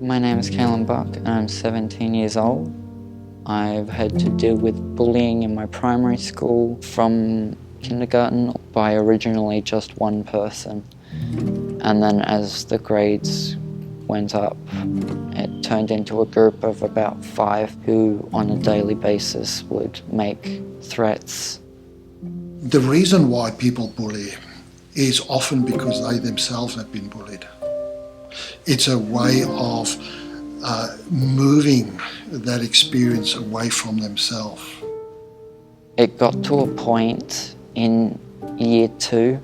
My name is Kaelum and I'm 17 years old. I've had to deal with bullying in my primary school from kindergarten by originally just one person. And then as the grades went up, it turned into a group of about 5 who on a daily basis would make threats. The reason why people bully is often because they themselves have been bullied. It's a way of moving that experience away from themselves. It got to a point in year 2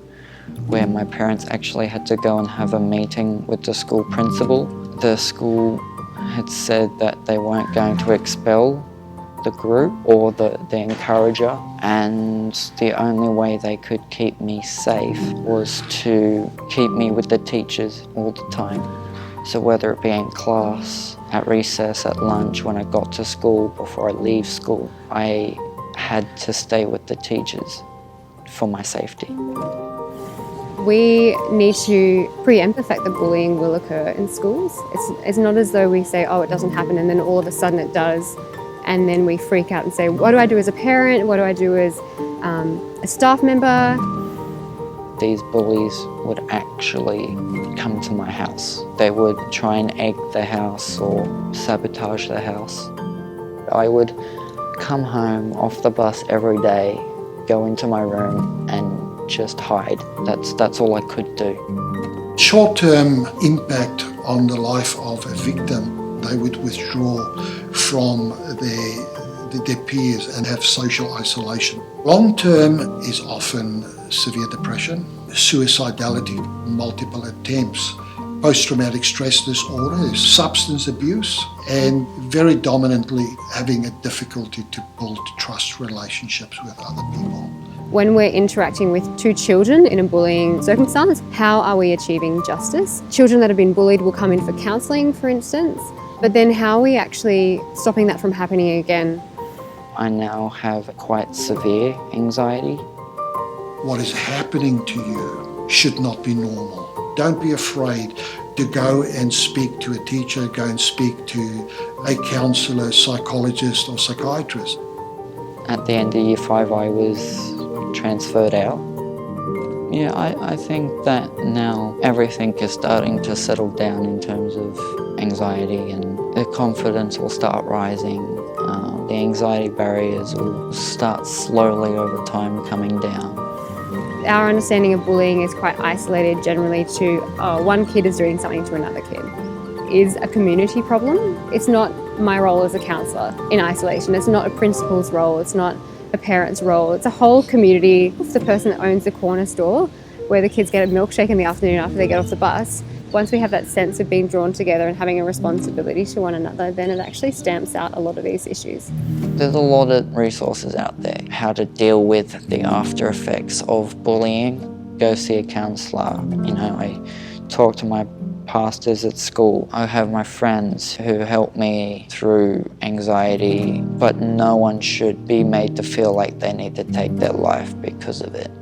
where my parents actually had to go and have a meeting with the school principal. The school had said that they weren't going to expel the group or the encourager, and the only way they could keep me safe was to keep me with the teachers all the time. So whether it be in class, at recess, at lunch, when I got to school, before I leave school, I had to stay with the teachers for my safety. We need to preempt the fact that bullying will occur in schools. It's not as though we say, oh, it doesn't happen, and then all of a sudden it does, and then we freak out and say, what do I do as a parent? What do I do as a staff member? These bullies would actually come to my house. They would try and egg the house or sabotage the house. I would come home off the bus every day, go into my room and just hide. That's all I could do. Short-term impact on the life of a victim, they would withdraw from their peers and have social isolation. Long-term is often severe depression, suicidality, multiple attempts, post-traumatic stress disorder, substance abuse, and very dominantly having a difficulty to build trust relationships with other people. When we're interacting with 2 children in a bullying circumstance, how are we achieving justice? Children that have been bullied will come in for counselling, for instance, but then how are we actually stopping that from happening again? I now have quite severe anxiety. What is happening to you should not be normal. Don't be afraid to go and speak to a teacher, go and speak to a counsellor, psychologist or psychiatrist. At the end of year 5, I was transferred out. Yeah, I think that now everything is starting to settle down in terms of anxiety, and the confidence will start rising. The anxiety barriers will start slowly over time coming down. Our understanding of bullying is quite isolated generally to one kid is doing something to another kid. Is a community problem. It's not my role as a counsellor in isolation. It's not a principal's role. It's not a parent's role. It's a whole community. It's the person that owns the corner store where the kids get a milkshake in the afternoon after they get off the bus. Once we have that sense of being drawn together and having a responsibility to one another, then it actually stamps out a lot of these issues. There's a lot of resources out there, how to deal with the after effects of bullying. Go see a counsellor. I talk to my pastors at school. I have my friends who help me through anxiety, but no one should be made to feel like they need to take their life because of it.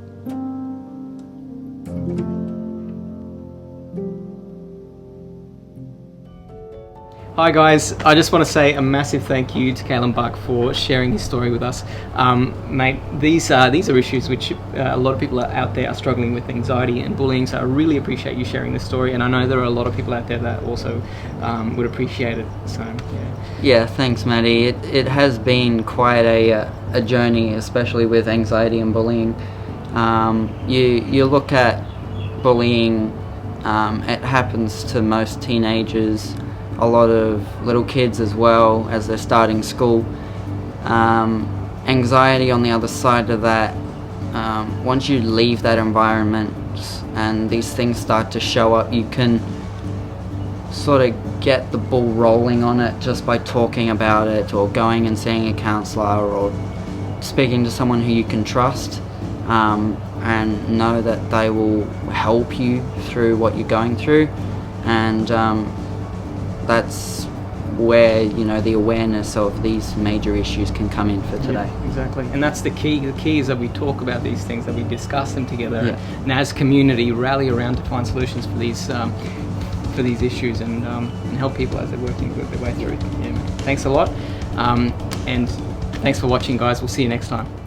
Hi guys, I just want to say a massive thank you to Kaelum for sharing his story with us. Mate, these are issues which a lot of people out there are struggling with, anxiety and bullying, so I really appreciate you sharing this story, and I know there are a lot of people out there that also would appreciate it. So yeah, thanks Maddie. It has been quite a journey, especially with anxiety and bullying. You look at bullying, it happens to most teenagers, a lot of little kids as well as they're starting school. Anxiety on the other side of that, once you leave that environment and these things start to show up, you can sort of get the ball rolling on it just by talking about it or going and seeing a counsellor or speaking to someone who you can trust, and know that they will help you through what you're going through. And that's where the awareness of these major issues can come in for today. Yeah, exactly, and that's the key. The key is that we talk about these things, that we discuss them together, yeah. And as community rally around to find solutions for these for these issues and help people as they're working their way through. Yeah, thanks a lot, and thanks for watching, guys. We'll see you next time.